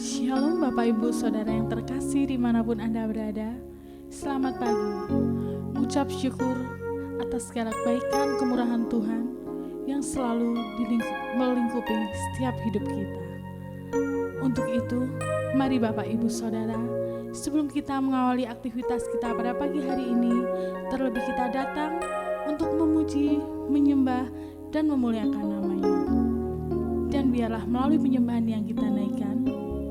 Shalom Bapak Ibu Saudara yang terkasih dimanapun Anda berada. Selamat pagi. Ucap syukur atas segala kebaikan kemurahan Tuhan yang selalu melingkupi setiap hidup kita. Untuk itu, mari Bapak Ibu Saudara, sebelum kita mengawali aktivitas kita pada pagi hari ini, terlebih kita datang untuk memuji, menyembah, dan memuliakan nama-Nya. Dan biarlah melalui penyembahan yang kita naikkan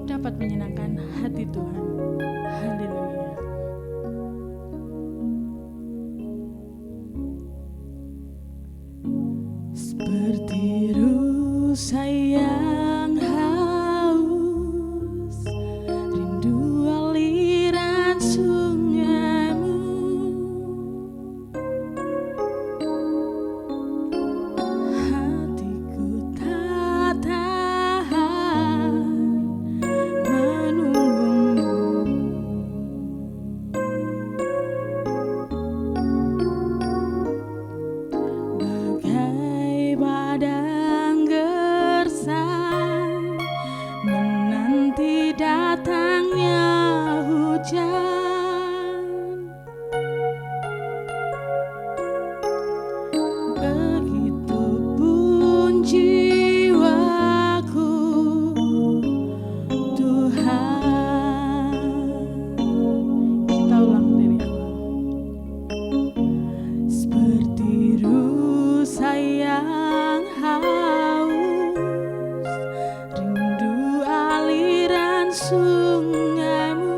dapat menyenangkan hati Tuhan. Haleluya. Seperti rusa yang haus, rindu aliran sungai-Mu, hatiku tak tahan menunggu-Mu. Bagai padang gersang menanti datangnya hujan, begitupun jiwaku, Tuhan. Kita ulang dari awal. Seperti rusa yang haus, rindu aliran sungai-Mu,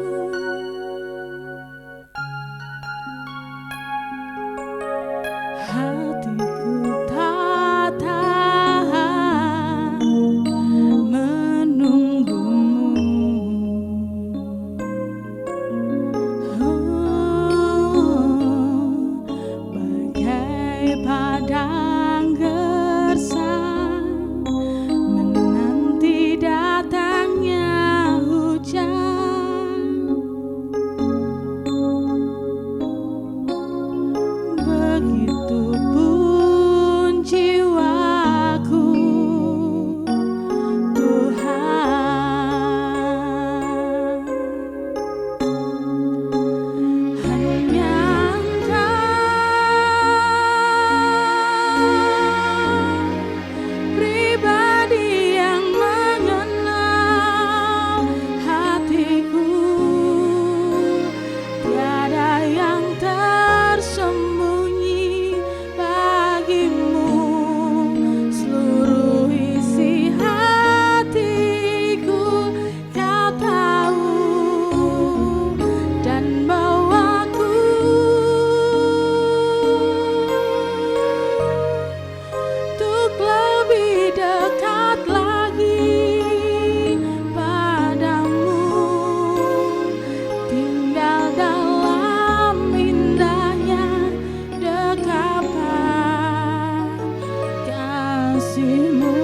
hatiku tak tahan menunggu-Mu. Bagai padang gersang menanti datangnya hujan, begitupun jiwaku, Tuhan. Hanya Engkau, pribadi yang mengenal hatiku, tiada yang tersembunyi bagimu. Seluruh isi hatiku Kau tahu, dan bawaku untuk lebih dekat lagi padamu, tinggal dalam indahnya dekapan kasih-Mu.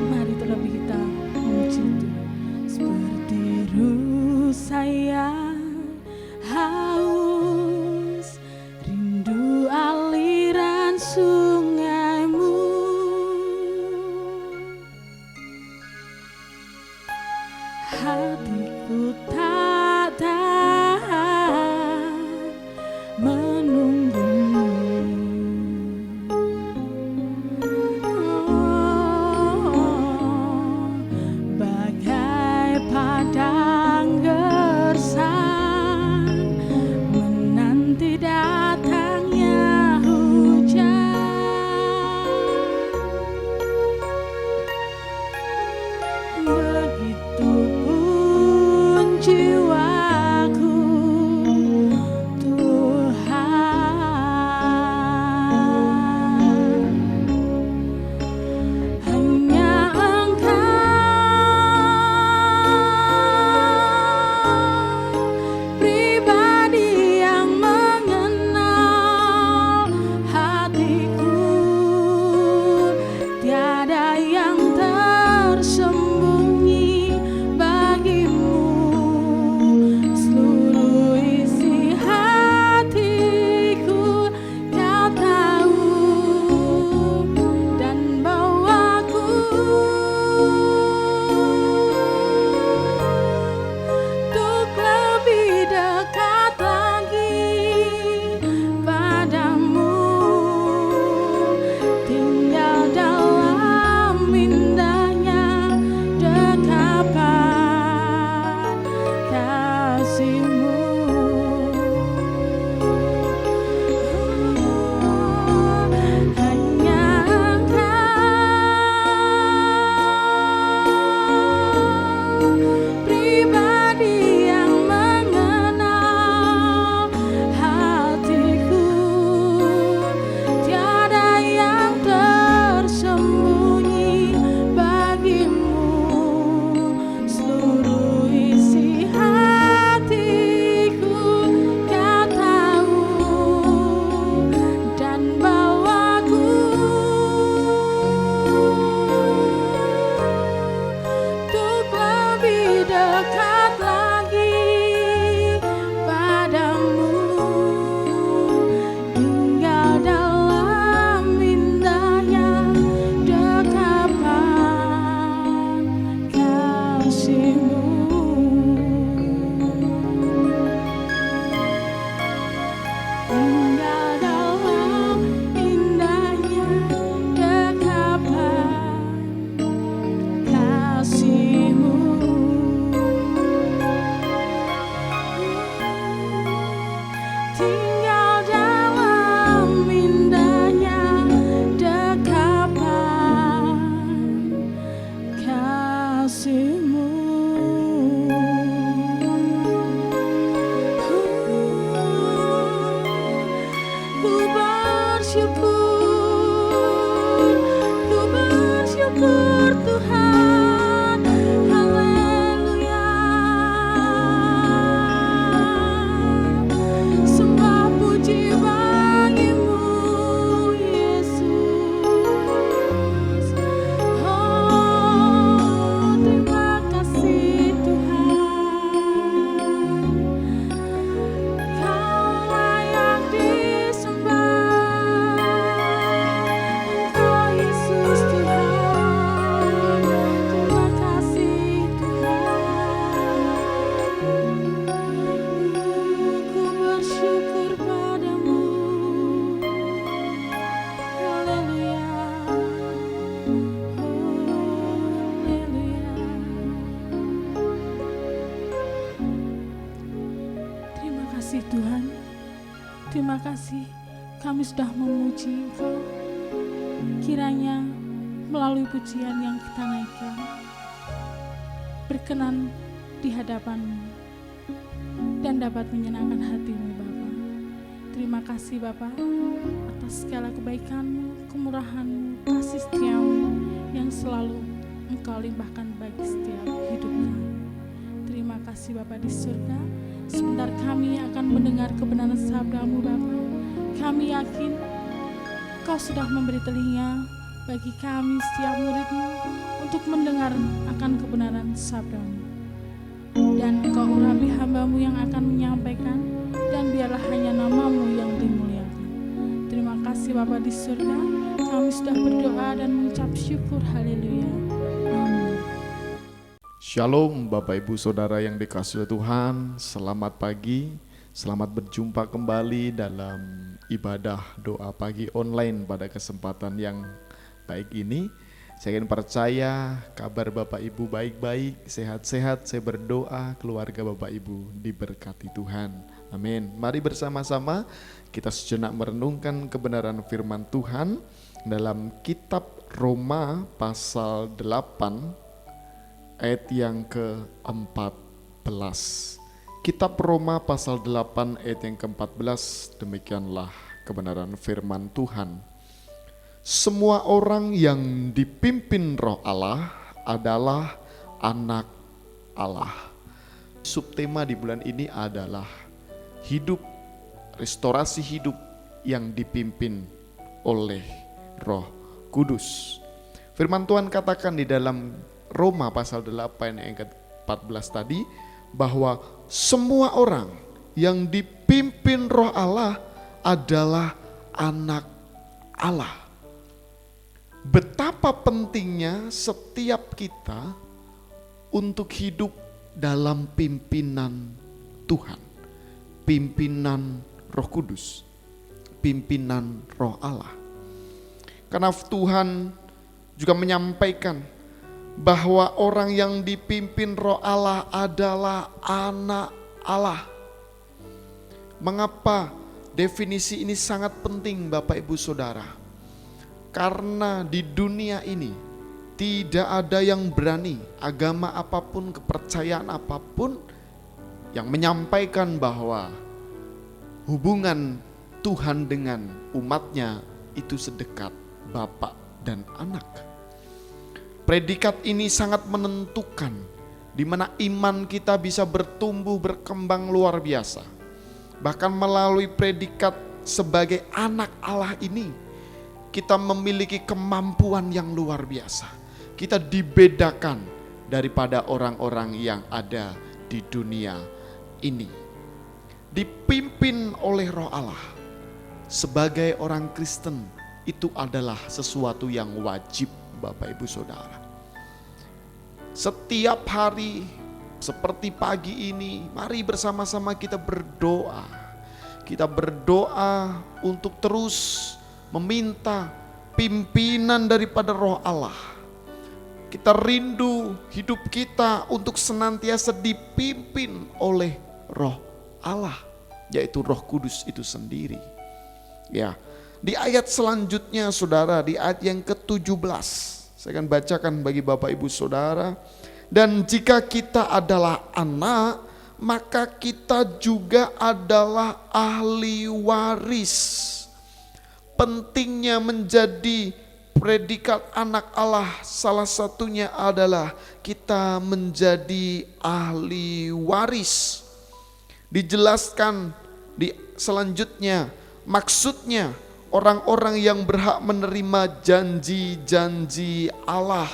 Mari terlebih kita memuji Tuhan. Seperti rusa yang haus, rindu aliran sungai-Mu, hatiku tak tahan menunggu-Mu. Bagai padang gersang menanti datangnya hujan, begitupun jiwaku, Tuhan. Hanya Engkau, pribadi yang mengenal hatiku, tiada yang tersembunyi bagimu. Seluruh isi hatiku Kau tahu, dan bawaku Tuhan. Haleluya. Sembah puji bagimu Yesus. Oh, terima kasih Tuhan. Kau layak disembah. Engkau Yesus Tuhan. Terima kasih Tuhan. Ku bersyukur padamu. Haleluya. Haleluya. Terima kasih Tuhan. Terima kasih kami sudah memuji Engkau. Kiranya melalui pujian yang kita naikkan, berkenan di hadapan-Mu dan dapat menyenangkan hati-Mu Bapa. Terima kasih Bapa atas segala kebaikan-Mu, kemurahan-Mu, kasih setia-Mu yang selalu Engkau limpahkan bagi setiap hidup kami. Terima kasih Bapa di surga. Sebentar kami akan mendengar kebenaran sabda-Mu Bapa. Kami yakin Kau sudah memberi telinga bagi kami setiap murid-Mu untuk mendengar akan kebenaran sabda-Mu. Dan Engkau urapi hamba-Mu yang akan menyampaikan, dan biarlah hanya nama-Mu yang dimuliakan. Terima kasih Bapa di surga. Kami sudah berdoa dan mengucap syukur. Haleluya. Amin. Shalom Bapak Ibu Saudara yang dikasihi Tuhan, selamat pagi, selamat berjumpa kembali dalam ibadah doa pagi online pada kesempatan yang baik ini. Saya ingin percaya kabar Bapak Ibu baik-baik, sehat-sehat. Saya berdoa keluarga Bapak Ibu diberkati Tuhan. Amin. Mari bersama-sama kita sejenak merenungkan kebenaran firman Tuhan dalam kitab Roma pasal 8 ayat yang ke-14. Kitab Roma pasal 8 ayat yang ke-14, demikianlah kebenaran firman Tuhan. Semua orang yang dipimpin Roh Allah adalah anak Allah. Subtema di bulan ini adalah hidup, restorasi hidup yang dipimpin oleh Roh Kudus. Firman Tuhan katakan di dalam Roma pasal 8 ayat ke-14 tadi, bahwa semua orang yang dipimpin Roh Allah adalah anak Allah. Betapa pentingnya setiap kita untuk hidup dalam pimpinan Tuhan, pimpinan Roh Kudus, pimpinan Roh Allah. Karena Tuhan juga menyampaikan bahwa orang yang dipimpin Roh Allah adalah anak Allah. Mengapa definisi ini sangat penting Bapak Ibu Saudara? Karena di dunia ini tidak ada yang berani, agama apapun, kepercayaan apapun, yang menyampaikan bahwa hubungan Tuhan dengan umatnya itu sedekat Bapak dan anak. Predikat ini sangat menentukan di mana iman kita bisa bertumbuh berkembang luar biasa. Bahkan melalui predikat sebagai anak Allah ini, kita memiliki kemampuan yang luar biasa. Kita dibedakan daripada orang-orang yang ada di dunia ini. Dipimpin oleh Roh Allah sebagai orang Kristen itu adalah sesuatu yang wajib Bapak Ibu Saudara. Setiap hari seperti pagi ini, mari bersama-sama kita berdoa. Kita berdoa untuk terus meminta pimpinan daripada Roh Allah. Kita rindu hidup kita untuk senantiasa dipimpin oleh Roh Allah, yaitu Roh Kudus itu sendiri. Ya, di ayat selanjutnya Saudara, di ayat yang ke-17, saya akan bacakan bagi Bapak Ibu Saudara. Dan jika kita adalah anak, maka kita juga adalah ahli waris. Pentingnya menjadi predikat anak Allah salah satunya adalah kita menjadi ahli waris. Dijelaskan di selanjutnya, maksudnya orang-orang yang berhak menerima janji-janji Allah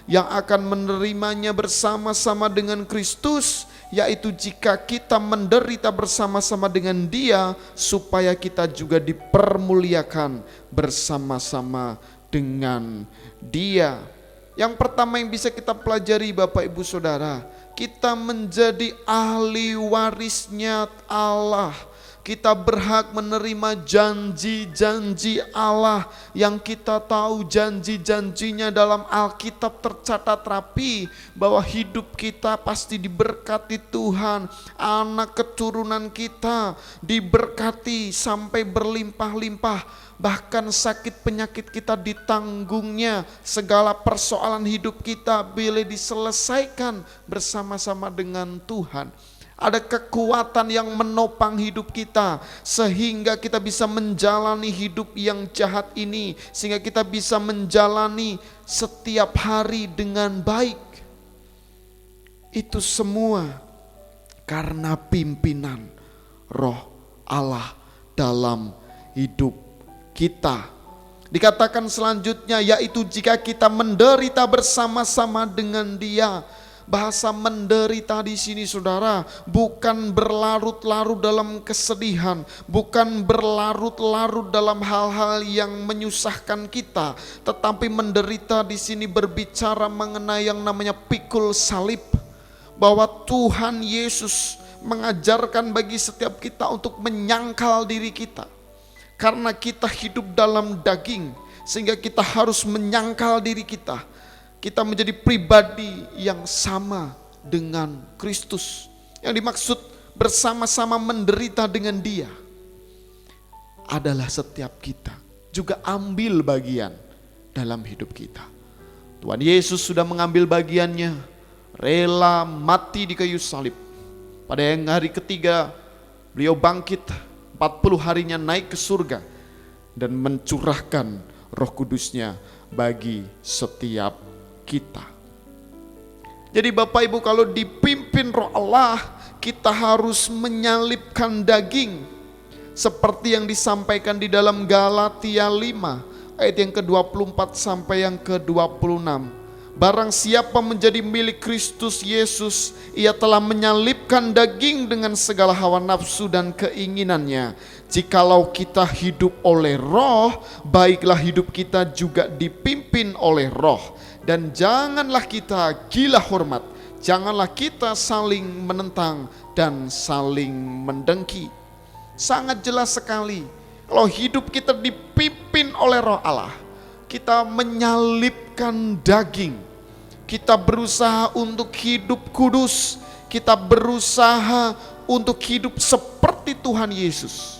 yang akan menerimanya bersama-sama dengan Kristus, yaitu jika kita menderita bersama-sama dengan Dia, supaya kita juga dipermuliakan bersama-sama dengan Dia. Yang pertama yang bisa kita pelajari Bapak Ibu Saudara, kita menjadi ahli warisnya Allah. Kita berhak menerima janji-janji Allah yang kita tahu janji-janjinya dalam Alkitab tercatat rapi bahwa hidup kita pasti diberkati Tuhan. Anak keturunan kita diberkati sampai berlimpah-limpah. Bahkan sakit penyakit kita ditanggungnya. Segala persoalan hidup kita boleh diselesaikan bersama-sama dengan Tuhan. Ada kekuatan yang menopang hidup kita sehingga kita bisa menjalani hidup yang jahat ini, sehingga kita bisa menjalani setiap hari dengan baik. Itu semua karena pimpinan Roh Allah dalam hidup kita. Dikatakan selanjutnya, yaitu jika kita menderita bersama-sama dengan Dia. Bahasa menderita di sini saudara bukan berlarut-larut dalam kesedihan, bukan berlarut-larut dalam hal-hal yang menyusahkan kita, tetapi menderita di sini berbicara mengenai yang namanya pikul salib, bahwa Tuhan Yesus mengajarkan bagi setiap kita untuk menyangkal diri kita. Karena kita hidup dalam daging, sehingga kita harus menyangkal diri kita. Kita menjadi pribadi yang sama dengan Kristus. Yang dimaksud bersama-sama menderita dengan Dia adalah setiap kita juga ambil bagian dalam hidup kita. Tuhan Yesus sudah mengambil bagiannya, rela mati di kayu salib. Pada yang hari ketiga beliau bangkit, 40 harinya naik ke surga dan mencurahkan Roh Kudusnya bagi setiap kita. Jadi Bapak Ibu, kalau dipimpin Roh Allah, kita harus menyalibkan daging seperti yang disampaikan di dalam Galatia 5 ayat yang ke-24 sampai yang ke-26. Barang siapa menjadi milik Kristus Yesus, ia telah menyalibkan daging dengan segala hawa nafsu dan keinginannya. Jikalau kita hidup oleh Roh, baiklah hidup kita juga dipimpin oleh Roh. Dan janganlah kita gila hormat, janganlah kita saling menentang dan saling mendengki. Sangat jelas sekali, kalau hidup kita dipimpin oleh Roh Allah, kita menyalibkan daging. Kita berusaha untuk hidup kudus, kita berusaha untuk hidup seperti Tuhan Yesus.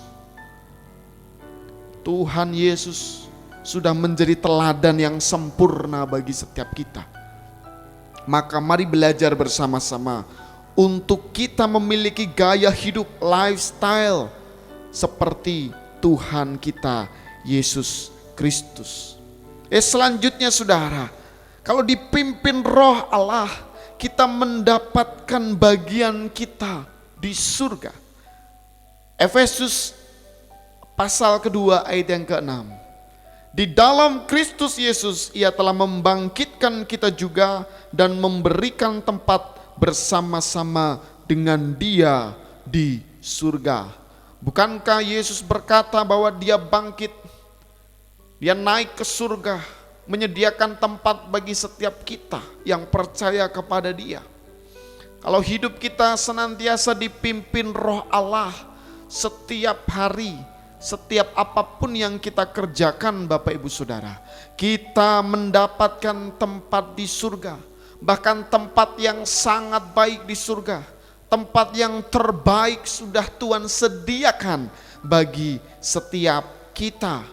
Tuhan Yesus sudah menjadi teladan yang sempurna bagi setiap kita. Maka mari belajar bersama-sama untuk kita memiliki gaya hidup, lifestyle seperti Tuhan kita Yesus Kristus. Selanjutnya saudara, kalau dipimpin Roh Allah, kita mendapatkan bagian kita di surga. Efesus pasal kedua ayat yang ke-6. Di dalam Kristus Yesus ia telah membangkitkan kita juga dan memberikan tempat bersama-sama dengan Dia di surga. Bukankah Yesus berkata bahwa Dia bangkit, Dia naik ke surga, menyediakan tempat bagi setiap kita yang percaya kepada Dia. Kalau hidup kita senantiasa dipimpin Roh Allah setiap hari, setiap apapun yang kita kerjakan Bapak Ibu Saudara, kita mendapatkan tempat di surga. Bahkan tempat yang sangat baik di surga, tempat yang terbaik sudah Tuhan sediakan bagi setiap kita.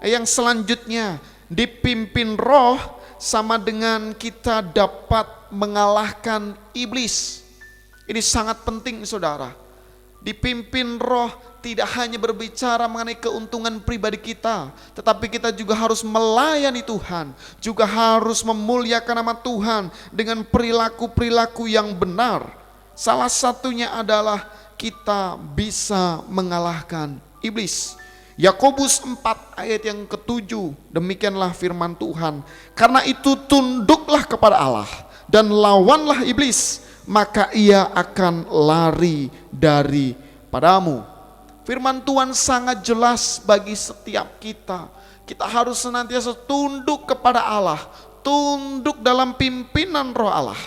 Yang selanjutnya, dipimpin Roh sama dengan kita dapat mengalahkan iblis. Ini sangat penting saudara. Dipimpin roh tidak hanya berbicara mengenai keuntungan pribadi kita, tetapi kita juga harus melayani Tuhan, juga harus memuliakan nama Tuhan dengan perilaku-perilaku yang benar. Salah satunya adalah kita bisa mengalahkan iblis. Yakobus 4 ayat yang ke-7, demikianlah firman Tuhan. Karena itu tunduklah kepada Allah dan lawanlah iblis, maka ia akan lari daripadamu. Firman Tuhan sangat jelas bagi setiap kita. Kita harus senantiasa tunduk kepada Allah, tunduk dalam pimpinan roh Allah,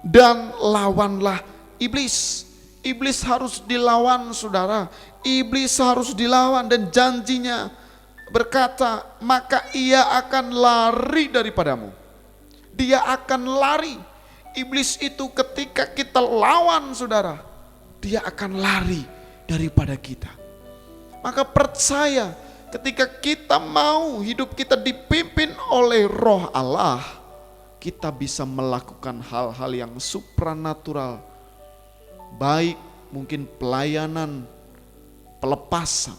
dan lawanlah iblis. Iblis harus dilawan, saudara. Iblis harus dilawan, dan janjinya berkata, maka ia akan lari daripadamu. Dia akan lari. Iblis itu ketika kita lawan, saudara, dia akan lari daripada kita. Maka percaya, ketika kita mau hidup kita dipimpin oleh roh Allah, kita bisa melakukan hal-hal yang supranatural. Baik mungkin pelayanan, pelepasan,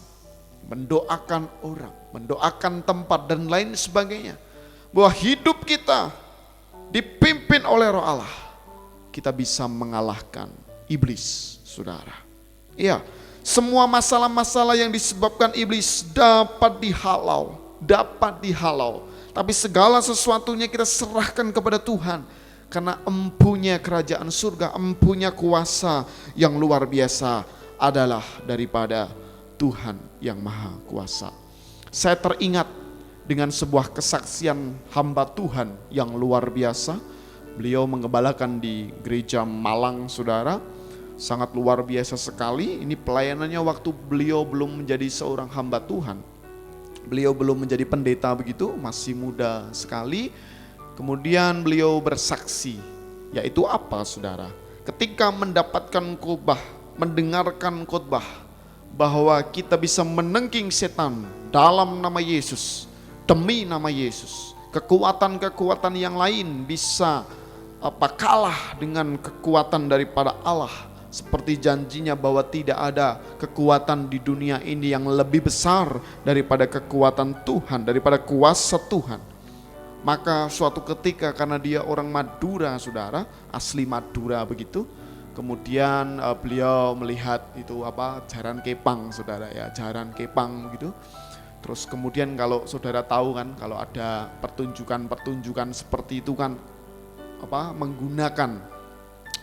mendoakan orang, mendoakan tempat dan lain sebagainya. Bahwa hidup kita dipimpin oleh roh Allah, kita bisa mengalahkan iblis, saudara. Iya, semua masalah-masalah yang disebabkan iblis dapat dihalau. Tapi segala sesuatunya kita serahkan kepada Tuhan. Karena empunya kerajaan surga, empunya kuasa yang luar biasa adalah daripada Tuhan yang maha kuasa. Saya teringat dengan sebuah kesaksian hamba Tuhan yang luar biasa. Beliau mengembalakan di gereja Malang, saudara. Sangat luar biasa sekali. Ini pelayanannya waktu beliau belum menjadi seorang hamba Tuhan. Beliau belum menjadi pendeta begitu, masih muda sekali. Kemudian beliau bersaksi, yaitu apa, saudara? Ketika mendapatkan khotbah, mendengarkan khotbah, bahwa kita bisa menengking setan dalam nama Yesus, demi nama Yesus. Kekuatan-kekuatan yang lain bisa kalah dengan kekuatan daripada Allah. Seperti janjinya bahwa tidak ada kekuatan di dunia ini yang lebih besar daripada kekuatan Tuhan, daripada kuasa Tuhan. Maka suatu ketika, karena dia orang Madura, saudara, asli Madura begitu. Kemudian beliau melihat itu jaran kepang, saudara ya, jaran kepang gitu. Terus kemudian kalau saudara tahu kan, kalau ada pertunjukan seperti itu kan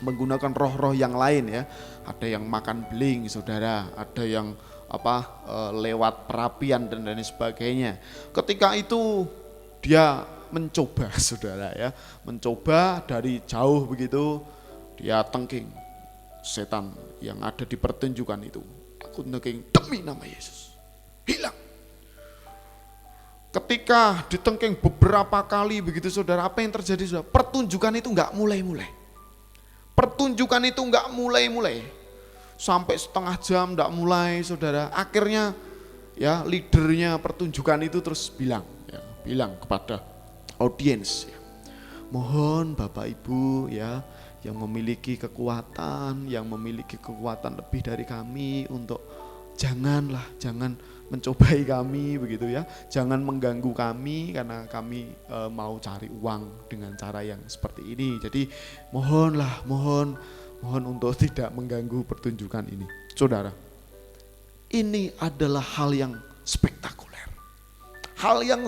menggunakan roh-roh yang lain ya. Ada yang makan beling, saudara, ada yang lewat perapian dan lain sebagainya. Ketika itu dia mencoba, saudara ya, mencoba dari jauh begitu, dia tengking setan yang ada di pertunjukan itu. Aku tengking demi nama Yesus, hilang. Ketika ditengking beberapa kali begitu, saudara, apa yang terjadi, saudara? Pertunjukan itu enggak mulai-mulai. Pertunjukan itu enggak mulai-mulai. Sampai setengah jam enggak mulai, saudara. Akhirnya ya leadernya pertunjukan itu terus bilang kepada audiens, ya, mohon Bapak Ibu ya, yang memiliki kekuatan lebih dari kami, untuk jangan mencobai kami begitu ya, jangan mengganggu kami karena kami mau cari uang dengan cara yang seperti ini. Jadi mohon untuk tidak mengganggu pertunjukan ini. Saudara, ini adalah hal yang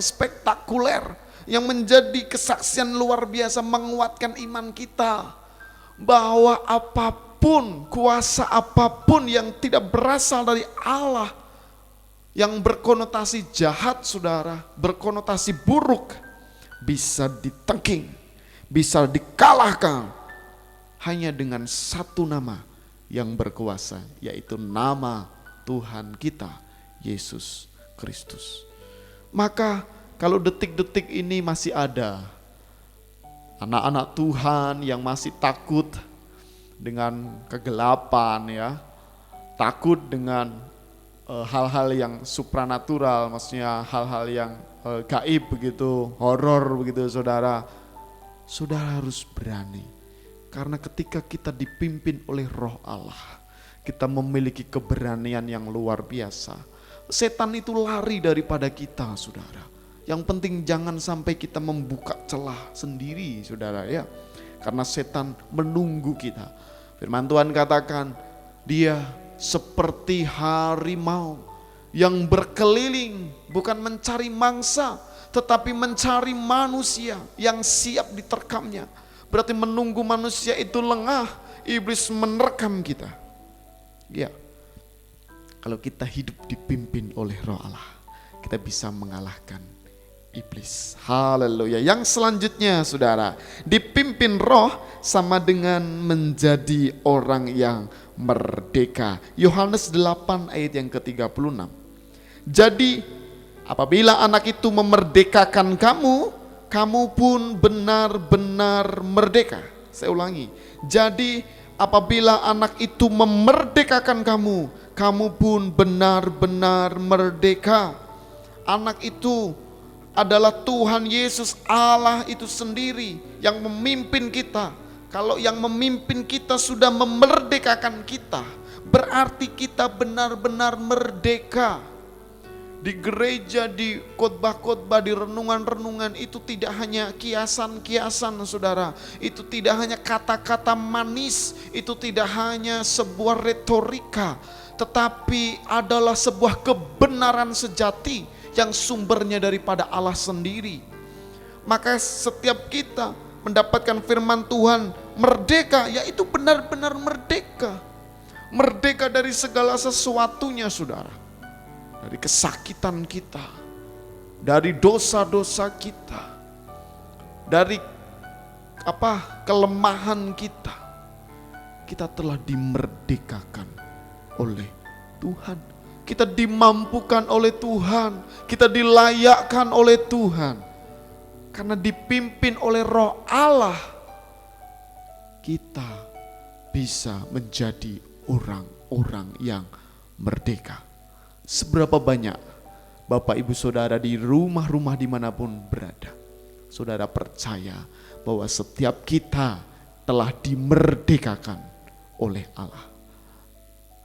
spektakuler, yang menjadi kesaksian luar biasa, menguatkan iman kita bahwa apapun, kuasa apapun yang tidak berasal dari Allah, yang berkonotasi jahat, saudara, berkonotasi buruk, bisa ditengking, bisa dikalahkan hanya dengan satu nama yang berkuasa, yaitu nama Tuhan kita, Yesus Kristus. Maka kalau detik-detik ini masih ada anak-anak Tuhan yang masih takut dengan kegelapan ya, takut dengan hal-hal yang supranatural, maksudnya hal-hal yang gaib begitu, horor begitu, saudara harus berani. Karena ketika kita dipimpin oleh roh Allah, kita memiliki keberanian yang luar biasa. Setan itu lari daripada kita, saudara. Yang penting jangan sampai kita membuka celah sendiri, saudara ya. Karena setan menunggu kita. Firman Tuhan katakan, dia seperti harimau yang berkeliling, bukan mencari mangsa, tetapi mencari manusia yang siap diterkamnya. Berarti menunggu manusia itu lengah, iblis menerkam kita. Ya, kalau kita hidup dipimpin oleh Roh Allah, kita bisa mengalahkan iblis. Haleluya. Yang selanjutnya, saudara, dipimpin Roh sama dengan menjadi orang yang merdeka. Yohanes 8 ayat yang ke-36. Jadi apabila anak itu memerdekakan kamu, kamu pun benar-benar merdeka. Saya ulangi. Jadi apabila anak itu memerdekakan kamu, kamu pun benar-benar merdeka. Anak itu adalah Tuhan Yesus, Allah itu sendiri yang memimpin kita. Kalau yang memimpin kita sudah memerdekakan kita, berarti kita benar-benar merdeka. Di gereja, di khotbah-khotbah, di renungan-renungan itu tidak hanya kiasan-kiasan, saudara. Itu tidak hanya kata-kata manis, itu tidak hanya sebuah retorika, tetapi adalah sebuah kebenaran sejati yang sumbernya daripada Allah sendiri. Maka setiap kita mendapatkan firman Tuhan merdeka, yaitu benar-benar merdeka. Merdeka dari segala sesuatunya, saudara. Dari kesakitan kita, dari dosa-dosa kita, dari kelemahan kita. Kita telah dimerdekakan oleh Tuhan. Kita dimampukan oleh Tuhan, kita dilayakkan oleh Tuhan. Karena dipimpin oleh Roh Allah, kita bisa menjadi orang-orang yang merdeka. Seberapa banyak Bapak Ibu Saudara di rumah-rumah dimanapun berada, saudara percaya bahwa setiap kita telah dimerdekakan oleh Allah.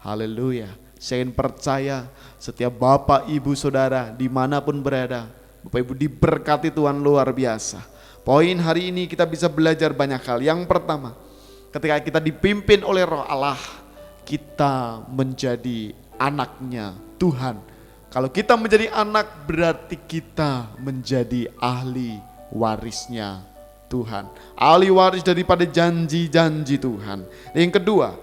Haleluya. Saya ingin percaya setiap Bapak Ibu Saudara dimanapun berada, Bapak Ibu diberkati Tuhan luar biasa. Poin hari ini kita bisa belajar banyak hal. Yang pertama, ketika kita dipimpin oleh Roh Allah, kita menjadi anaknya Tuhan. Kalau kita menjadi anak, berarti kita menjadi ahli warisnya Tuhan. Ahli waris daripada janji-janji Tuhan. Yang kedua,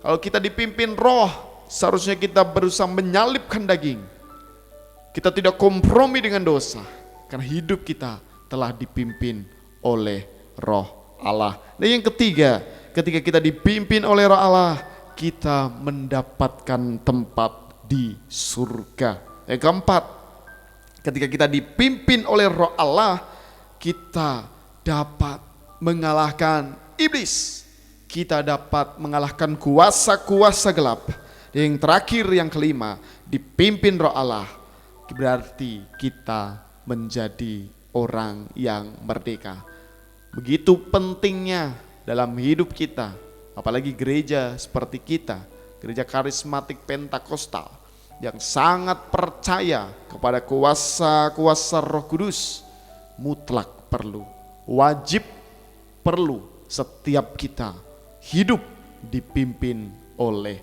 kalau kita dipimpin Roh, seharusnya kita berusaha menyalipkan daging. Kita tidak kompromi dengan dosa, karena hidup kita telah dipimpin oleh Roh Allah. Dan yang ketiga, ketika kita dipimpin oleh Roh Allah, kita mendapatkan tempat di surga. Yang keempat, ketika kita dipimpin oleh Roh Allah, kita dapat mengalahkan iblis. Kita dapat mengalahkan kuasa-kuasa gelap. Yang terakhir, yang kelima, dipimpin Roh Allah, berarti kita menjadi orang yang merdeka. Begitu pentingnya dalam hidup kita, apalagi gereja seperti kita, gereja karismatik Pentakosta yang sangat percaya kepada kuasa-kuasa Roh Kudus, mutlak perlu, wajib perlu setiap kita hidup dipimpin oleh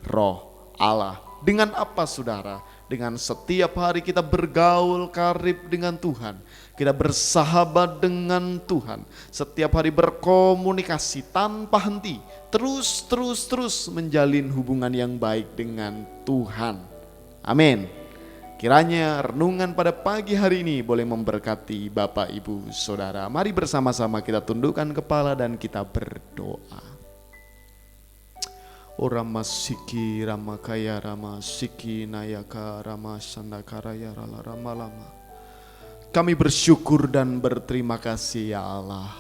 Roh Allah. Dengan apa, saudara? Dengan setiap hari kita bergaul karib dengan Tuhan, kita bersahabat dengan Tuhan, setiap hari berkomunikasi tanpa henti, terus menjalin hubungan yang baik dengan Tuhan. Amin. Kiranya renungan pada pagi hari ini boleh memberkati Bapak Ibu Saudara. Mari bersama-sama kita tundukkan kepala dan kita berdoa. Rama siki rama kaya rama siki nayaka rama sandakaraya rala rama lama. Kami bersyukur dan berterima kasih ya Allah.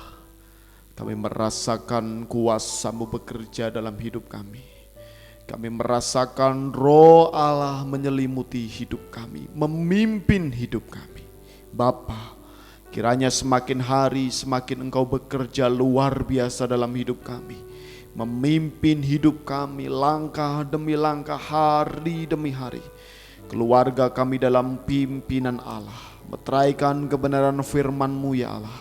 Kami merasakan kuasa-Mu bekerja dalam hidup kami. Kami merasakan Roh Allah menyelimuti hidup kami, memimpin hidup kami. Bapa, kiranya semakin hari semakin Engkau bekerja luar biasa dalam hidup kami. memimpin hidup kami langkah demi langkah, hari demi hari. Keluarga kami dalam pimpinan Allah, meteraikan kebenaran firman-Mu ya Allah,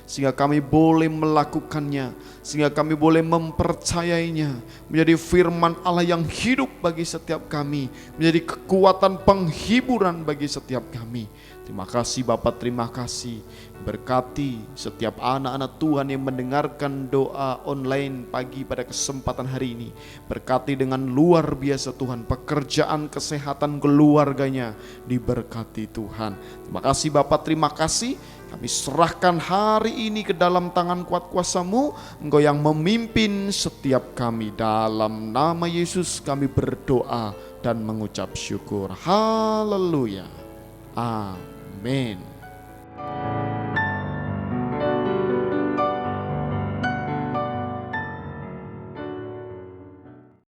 sehingga kami boleh melakukannya, sehingga kami boleh mempercayainya, menjadi firman Allah yang hidup bagi setiap kami, menjadi kekuatan penghiburan bagi setiap kami. Terima kasih Bapak, terima kasih. Berkati setiap anak-anak Tuhan yang mendengarkan doa online pagi pada kesempatan hari ini. Berkati dengan luar biasa Tuhan, pekerjaan, kesehatan keluarganya diberkati Tuhan. Terima kasih Bapak, terima kasih. Kami serahkan hari ini ke dalam tangan kuat kuasa-Mu. Engkau yang memimpin setiap kami. Dalam nama Yesus kami berdoa dan mengucap syukur. Haleluya. Amin.